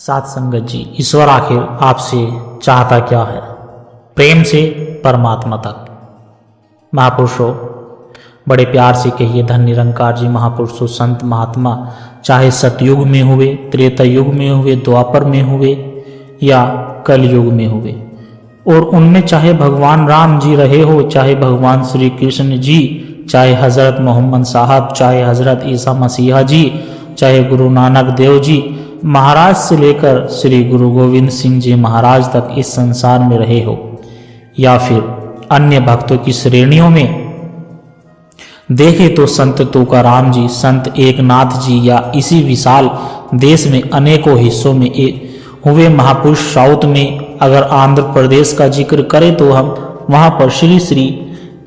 साथ संगत जी, ईश्वर आखिर आपसे चाहता क्या है? प्रेम से परमात्मा तक। महापुरुषों, बड़े प्यार से कहिए धन निरंकार जी महापुरुषों, संत महात्मा चाहे सतयुग में हुए, त्रेता युग में हुए, द्वापर में हुए या कलयुग में हुए, और उनमें चाहे भगवान राम जी रहे हो, चाहे भगवान श्री कृष्ण जी, चाहे हजरत मोहम्मद साहब, चाहे हजरत ईसा मसीहा जी, चाहे गुरु नानक देव जी महाराज से लेकर श्री गुरु गोविंद सिंह जी महाराज तक इस संसार में रहे हो, या फिर अन्य भक्तों की श्रेणियों में देखे तो संत तुकाराम जी, संत एकनाथ जी, या इसी विशाल देश में अनेकों हिस्सों में हुए महापुरुष। साउथ में अगर आंध्र प्रदेश का जिक्र करें तो हम वहाँ पर श्री श्री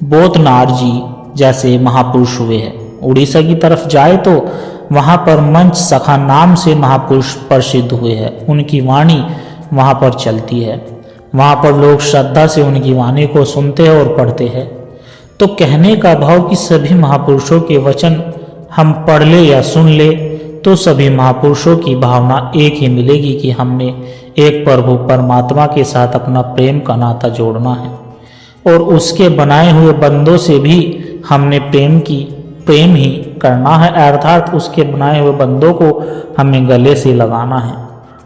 बोतनार जी जैसे महापुरुष हुए हैं। उड़ीसा की तरफ जाए तो वहाँ पर मंच सखा नाम से महापुरुष प्रसिद्ध हुए हैं। उनकी वाणी वहाँ पर चलती है, वहाँ पर लोग श्रद्धा से उनकी वाणी को सुनते हैं और पढ़ते हैं। तो कहने का भाव कि सभी महापुरुषों के वचन हम पढ़ ले या सुन ले तो सभी महापुरुषों की भावना एक ही मिलेगी कि हमने एक प्रभु परमात्मा के साथ अपना प्रेम का नाता जोड़ना है और उसके बनाए हुए बंदों से भी हमने प्रेम ही करना है, अर्थात उसके बनाए हुए बंदों को हमें गले से लगाना है,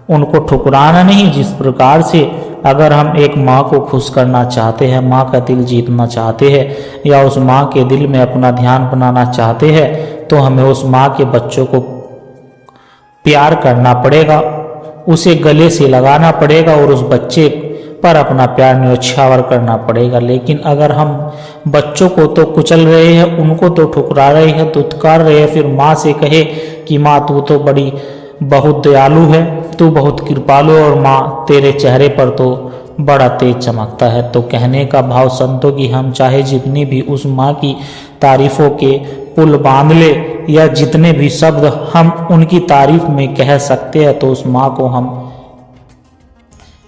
उनको ठुकराना नहीं। जिस प्रकार से अगर हम एक माँ को खुश करना चाहते हैं, माँ का दिल जीतना चाहते हैं या उस माँ के दिल में अपना ध्यान बनाना चाहते हैं, तो हमें उस माँ के बच्चों को प्यार करना पड़ेगा, उसे गले से लगाना पड़ेगा और उस बच्चे पर अपना प्यार न्योछावर करना पड़ेगा। लेकिन अगर हम बच्चों को तो कुचल रहे हैं, उनको तो ठुकरा रहे हैं, दुत्कार रहे हैं, फिर माँ से कहे कि माँ तू तो बहुत दयालु है, तू बहुत कृपालु, और माँ तेरे चेहरे पर तो बड़ा तेज चमकता है। तो कहने का भाव संतों की हम चाहे जितनी भी उस माँ की तारीफों के पुल बांध ले या जितने भी शब्द हम उनकी तारीफ में कह सकते हैं, तो उस माँ को हम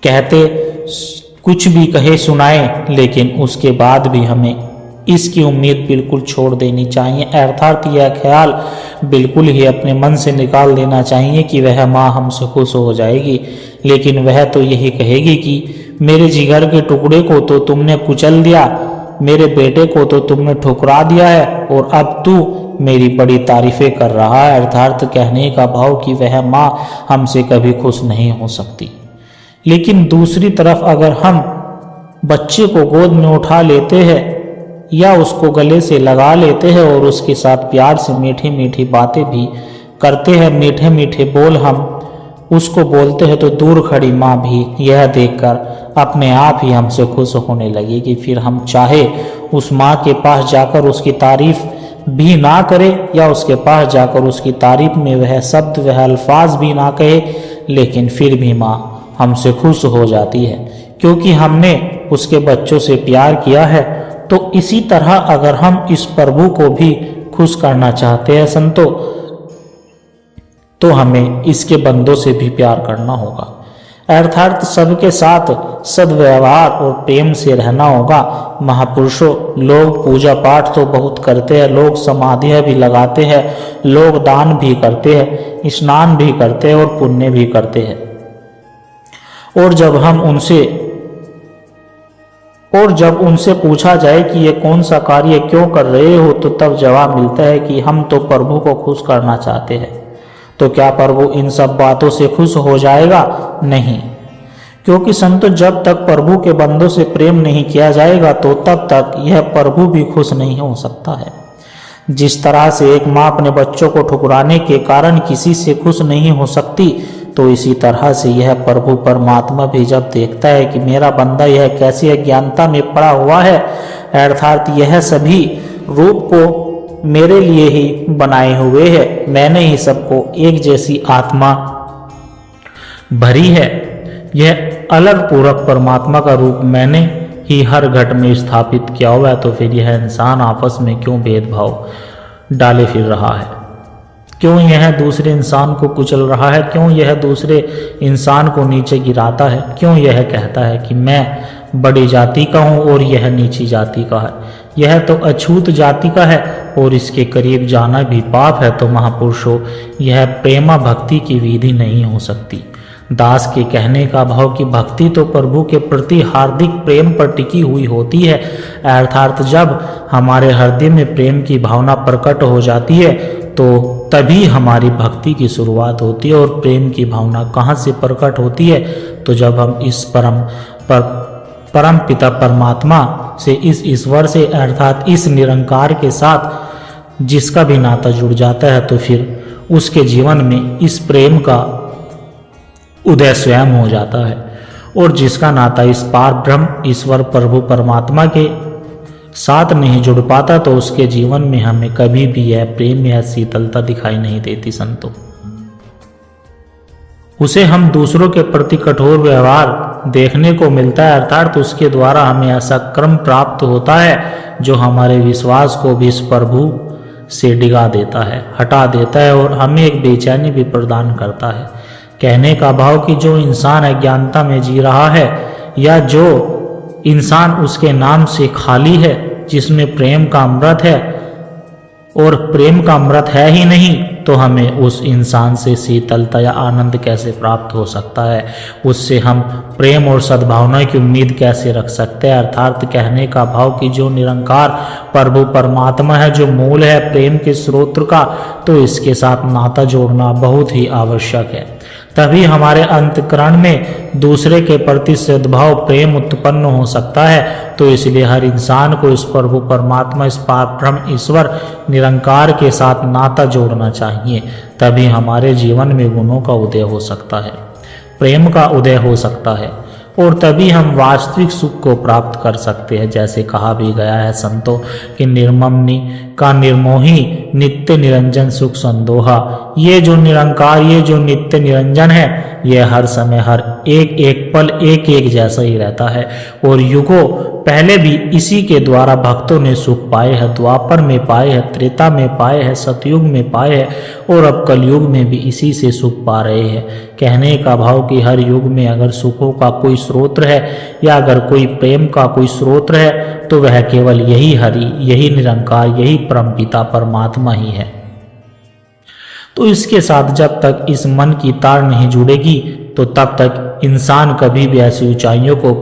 कहते कुछ भी कहे सुनाए, लेकिन उसके बाद भी हमें इसकी उम्मीद बिल्कुल छोड़ देनी चाहिए, अर्थात यह ख्याल बिल्कुल ही अपने मन से निकाल देना चाहिए कि वह माँ हमसे खुश हो जाएगी। लेकिन वह तो यही कहेगी कि मेरे जिगर के टुकड़े को तो तुमने कुचल दिया, मेरे बेटे को तो तुमने ठुकरा दिया है और अब तू मेरी बड़ी तारीफें कर रहा है। अर्थात कहने का भाव कि वह माँ हमसे कभी खुश नहीं हो सकती। लेकिन दूसरी तरफ अगर हम बच्चे को गोद में उठा लेते हैं या उसको गले से लगा लेते हैं और उसके साथ प्यार से मीठी मीठी बातें भी करते हैं, मीठे मीठे बोल हम उसको बोलते हैं, तो दूर खड़ी माँ भी यह देखकर अपने आप ही हमसे खुश होने लगेगी। फिर हम चाहे उस माँ के पास जाकर उसकी तारीफ भी ना करें या उसके पास जाकर उसकी तारीफ में वह शब्द वह अल्फाज भी ना कहे, लेकिन फिर भी माँ हमसे खुश हो जाती है क्योंकि हमने उसके बच्चों से प्यार किया है। तो इसी तरह अगर हम इस प्रभु को भी खुश करना चाहते हैं संतों, तो हमें इसके बंदों से भी प्यार करना होगा, अर्थात सबके साथ सद्व्यवहार और प्रेम से रहना होगा। महापुरुषों, लोग पूजा पाठ तो बहुत करते हैं, लोग समाधियाँ भी लगाते हैं, लोग दान भी करते हैं, स्नान भी करते हैं और पुण्य भी करते हैं, और जब उनसे पूछा जाए कि ये कौन सा कार्य क्यों कर रहे हो, तो तब जवाब मिलता है कि हम तो प्रभु को खुश करना चाहते हैं। तो क्या प्रभु इन सब बातों से खुश हो जाएगा? नहीं, क्योंकि संतो जब तक प्रभु के बंदों से प्रेम नहीं किया जाएगा तो तब तक यह प्रभु भी खुश नहीं हो सकता है। जिस तरह से एक माँ अपने बच्चों को ठुकराने के कारण किसी से खुश नहीं हो सकती, तो इसी तरह से यह प्रभु परमात्मा भी जब देखता है कि मेरा बंदा यह कैसी अज्ञानता में पड़ा हुआ है, अर्थात यह सभी रूप को मेरे लिए ही बनाए हुए है, मैंने ही सबको एक जैसी आत्मा भरी है, यह अलग पूरक परमात्मा का रूप मैंने ही हर घट में स्थापित किया हुआ है, तो फिर यह इंसान आपस में क्यों भेदभाव डाले फिर रहा है? क्यों यह दूसरे इंसान को कुचल रहा है? क्यों यह दूसरे इंसान को नीचे गिराता है? क्यों यह कहता है कि मैं बड़ी जाति का हूँ और यह नीची जाति का है? यह तो अछूत जाति का है और इसके करीब जाना भी पाप है। तो महापुरुषों, यह प्रेमा भक्ति की विधि नहीं हो सकती। दास के कहने का भाव कि भक्ति तो प्रभु के प्रति हार्दिक प्रेम पर टिकी हुई होती है, अर्थात जब हमारे हृदय में प्रेम की भावना प्रकट हो जाती है तो तभी हमारी भक्ति की शुरुआत होती है। और प्रेम की भावना कहाँ से प्रकट होती है? तो जब हम इस परम पिता परमात्मा से, इस ईश्वर से अर्थात इस निरंकार के साथ जिसका भी नाता जुड़ जाता है, तो फिर उसके जीवन में इस प्रेम का उदय स्वयं हो जाता है। और जिसका नाता इस पार ब्रह्म ईश्वर प्रभु परमात्मा के साथ नहीं जुड़ पाता, तो उसके जीवन में हमें कभी भी यह प्रेम या शीतलता दिखाई नहीं देती संतों। उसे हम दूसरों के प्रति कठोर व्यवहार देखने को मिलता है, अर्थात उसके द्वारा हमें ऐसा क्रम प्राप्त होता है जो हमारे विश्वास को भी इस प्रभु से डिगा देता है, हटा देता है और हमें एक बेचैनी भी प्रदान करता है। कहने का भाव कि जो इंसान अज्ञानता में जी रहा है या जो इंसान उसके नाम से खाली है, जिसमें प्रेम का अमृत है और प्रेम का अमृत है ही नहीं, तो हमें उस इंसान से शीतलता या आनंद कैसे प्राप्त हो सकता है? उससे हम प्रेम और सद्भावना की उम्मीद कैसे रख सकते हैं? अर्थात कहने का भाव कि जो निरंकार प्रभु परमात्मा है, जो मूल है प्रेम के स्रोत का, तो इसके साथ नाता जोड़ना बहुत ही आवश्यक है। तभी हमारे अंतःकरण में दूसरे के प्रति सद्भाव प्रेम उत्पन्न हो सकता है। तो इसलिए हर इंसान को इस प्रभु परमात्मा, इस पार ब्रह्म ईश्वर निरंकार के साथ नाता जोड़ना चाहिए। तभी हमारे जीवन में गुणों का उदय हो सकता है, प्रेम का उदय हो सकता है और तभी हम वास्तविक सुख को प्राप्त कर सकते हैं। जैसे कहा भी गया है संतों कि निर्ममनि का निर्मोही नित्य निरंजन सुख संदोहा। ये जो निरंकार, ये जो नित्य निरंजन है, ये हर समय हर एक पल एक जैसा ही रहता है और युगों पहले भी इसी के द्वारा भक्तों ने सुख पाए हैं। द्वापर में पाए हैं, त्रेता में पाए हैं, सतयुग में पाए हैं और अब कलयुग में भी इसी से सुख पा रहे हैं। कहने का भाव कि हर युग में अगर सुखों का कोई स्रोत है या अगर कोई प्रेम का कोई स्रोत है, तो वह केवल यही हरि, यही निरंकार, यही परमपिता परमात्मा ही है। तो इसके साथ जब तक इस मन की तार नहीं जुड़ेगी, तो तब तक इंसान कभी भी ऐसी ऊंचाइयों को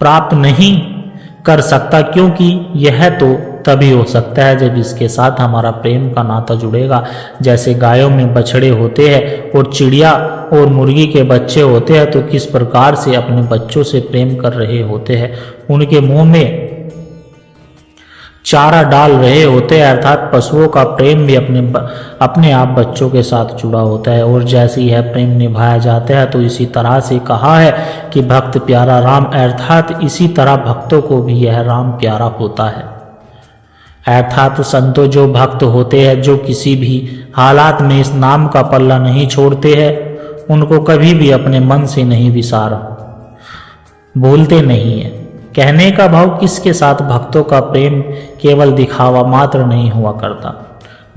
प्राप्त नहीं कर सकता, क्योंकि यह तो तभी हो सकता है जब इसके साथ हमारा प्रेम का नाता जुड़ेगा। जैसे गायों में बछड़े होते हैं और चिड़िया और मुर्गी के बच्चे होते हैं, तो किस प्रकार से अपने बच्चों से प्रेम कर रहे होते हैं, उनके मुंह में चारा डाल रहे होते हैं, अर्थात पशुओं का प्रेम भी अपने आप बच्चों के साथ जुड़ा होता है। और जैसे यह प्रेम निभाया जाता है, तो इसी तरह से कहा है कि भक्त प्यारा राम, अर्थात इसी तरह भक्तों को भी यह राम प्यारा होता है। अर्थात संतों, जो भक्त होते हैं, जो किसी भी हालात में इस नाम का पल्ला नहीं छोड़ते हैं, उनको कभी भी अपने मन से नहीं भूलते नहीं है। कहने का भाव किसके साथ भक्तों का प्रेम केवल दिखावा मात्र नहीं हुआ करता।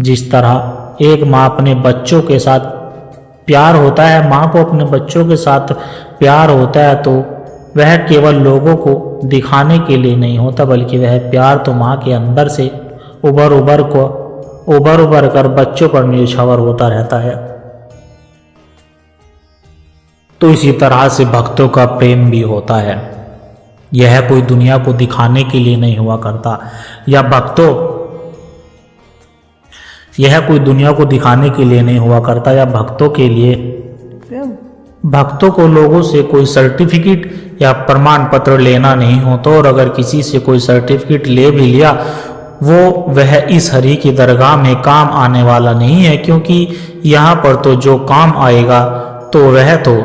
जिस तरह एक माँ अपने बच्चों के साथ प्यार होता है, माँ को अपने बच्चों के साथ प्यार होता है, तो वह केवल लोगों को दिखाने के लिए नहीं होता, बल्कि वह प्यार तो माँ के अंदर से उबर कर बच्चों पर निछावर होता रहता है। तो इसी तरह से भक्तों का प्रेम भी होता है। यह कोई दुनिया को दिखाने के लिए नहीं हुआ करता, यह कोई दुनिया को दिखाने के लिए नहीं हुआ करता, या भक्तों को लोगों से कोई सर्टिफिकेट या प्रमाण पत्र लेना नहीं होता। और अगर किसी से कोई सर्टिफिकेट ले भी लिया, वह इस हरि की दरगाह में काम आने वाला नहीं है, क्योंकि यहाँ पर तो जो काम आएगा तो वह तो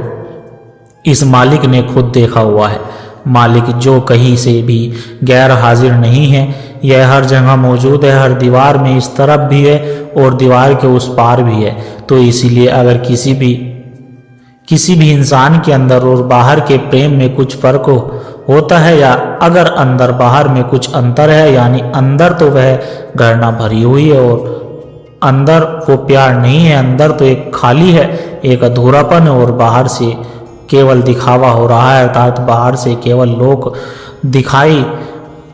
इस मालिक ने खुद देखा हुआ है। मालिक जो कहीं से भी गैर हाजिर नहीं है, यह हर जगह मौजूद है, हर दीवार में इस तरफ भी है और दीवार के उस पार भी है। तो इसीलिए अगर किसी भी इंसान के अंदर और बाहर के प्रेम में कुछ फर्क होता है, या अगर अंदर बाहर में कुछ अंतर है, यानी अंदर तो वह घृणा भरी हुई है और अंदर वो प्यार नहीं है, अंदर तो एक खाली है, एक अधूरापन है, और बाहर से केवल दिखावा हो रहा है, अर्थात बाहर से केवल लोग दिखाई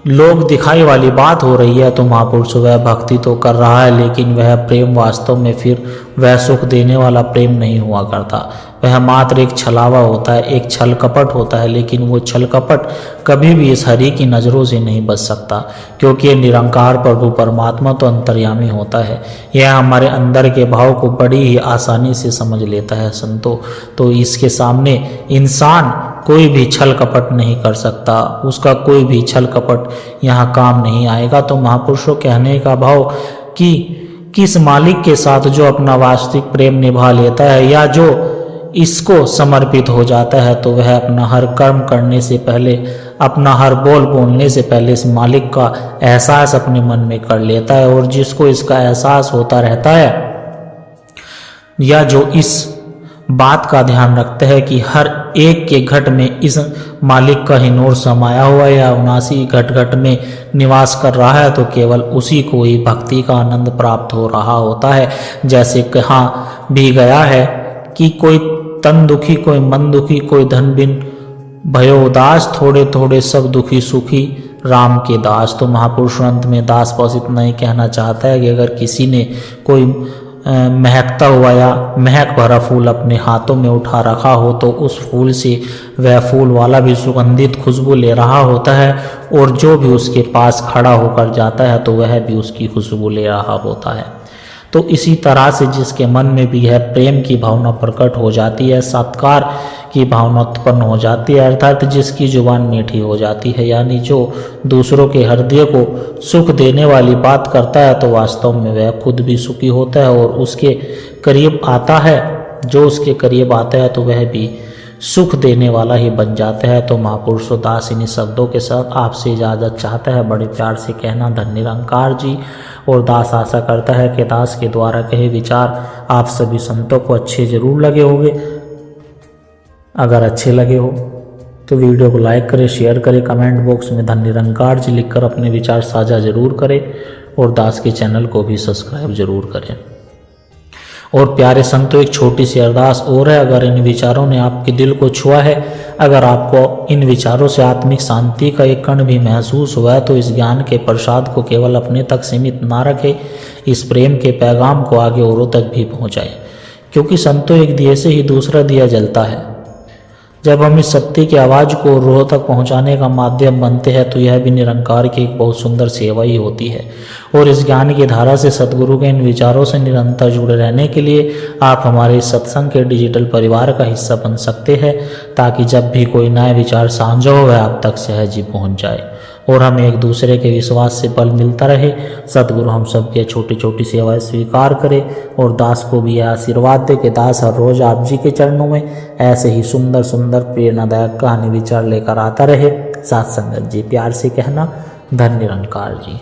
लोग दिखाई वाली बात हो रही है तो महापुरुष वह भक्ति तो कर रहा है, लेकिन वह प्रेम वास्तव में फिर वह सुख देने वाला प्रेम नहीं हुआ करता। वह मात्र एक छलावा होता है, एक छल कपट होता है, लेकिन वो छल कपट कभी भी इस हरि की नज़रों से नहीं बच सकता, क्योंकि ये निरंकार प्रभु परमात्मा तो अंतर्यामी होता है। यह हमारे अंदर के भाव को बड़ी ही आसानी से समझ लेता है संतो। तो इसके सामने इंसान कोई भी छल कपट नहीं कर सकता, उसका कोई भी छल कपट यहाँ काम नहीं आएगा। तो महापुरुषों कहने का भाव कि किस मालिक के साथ जो अपना वास्तविक प्रेम निभा लेता है या जो इसको समर्पित हो जाता है, तो वह अपना हर कर्म करने से पहले, अपना हर बोल बोलने से पहले इस मालिक का एहसास अपने मन में कर लेता है। और जिसको इसका एहसास होता रहता है या जो इस बात का ध्यान रखते हैं कि हर एक के घट में इस मालिक का ही नूर समाया हुआ है या 79 घट घट में निवास कर रहा है, तो केवल उसी को ही भक्ति का आनंद प्राप्त हो रहा होता है। जैसे कहा भी गया है कि कोई तन दुखी, कोई मन दुखी, कोई धन बिन भयो उदास, थोड़े थोड़े सब दुखी सुखी राम के दास। तो महापुरुष अंत में दास बस इतना ही कहना चाहता है कि अगर किसी ने कोई महकता हुआ या महक भरा फूल अपने हाथों में उठा रखा हो, तो उस फूल से वह फूल वाला भी सुगंधित खुशबू ले रहा होता है, और जो भी उसके पास खड़ा होकर जाता है तो वह भी उसकी खुशबू ले रहा होता है। तो इसी तरह से जिसके मन में भी है प्रेम की भावना प्रकट हो जाती है, सत्कार की भावना उत्पन्न हो जाती है, अर्थात जिसकी जुबान मीठी हो जाती है, यानी जो दूसरों के हृदय को सुख देने वाली बात करता है, तो वास्तव में वह खुद भी सुखी होता है और उसके करीब आता है। जो उसके करीब आता है तो वह भी सुख देने वाला ही बन जाता है। तो महापुरुष दास इन्हीं शब्दों के साथ आपसे इजाज़त चाहता है। बड़े प्यार से कहना धन्य निरंकार जी। और दास आशा करता है कि दास के द्वारा कहे विचार आप सभी संतों को अच्छे जरूर लगे होंगे। अगर अच्छे लगे हो तो वीडियो को लाइक करें, शेयर करें, कमेंट बॉक्स में धन्य निरंकार जी लिखकर अपने विचार साझा जरूर करें और दास के चैनल को भी सब्सक्राइब जरूर करें। और प्यारे संतों, एक छोटी सी अरदास और है। अगर इन विचारों ने आपके दिल को छुआ है, अगर आपको इन विचारों से आत्मिक शांति का एक कण भी महसूस हुआ है, तो इस ज्ञान के प्रसाद को केवल अपने तक सीमित ना रखें, इस प्रेम के पैगाम को आगे औरों तक भी पहुंचाएं। क्योंकि संतों, एक दिए से ही दूसरा दिया जलता है। जब हम इस सत्य की आवाज़ को रूह तक पहुंचाने का माध्यम बनते हैं, तो यह भी निरंकार की एक बहुत सुंदर सेवा ही होती है। और इस ज्ञान की धारा से सद्गुरु के इन विचारों से निरंतर जुड़े रहने के लिए आप हमारे इस सत्संग के डिजिटल परिवार का हिस्सा बन सकते हैं, ताकि जब भी कोई नया विचार साझा हो वह आप तक सहज ही पहुँच जाए और हमें एक दूसरे के विश्वास से बल मिलता रहे। सद्गुरु हम सबके छोटी छोटी सेवाएं स्वीकार करे और दास को भी यह आशीर्वाद दे कि दास हर रोज आप जी के चरणों में ऐसे ही सुंदर सुंदर प्रेरणादायक कहानी विचार लेकर आता रहे। साथ संगत जी, प्यार से कहना धन्य निरंकार जी।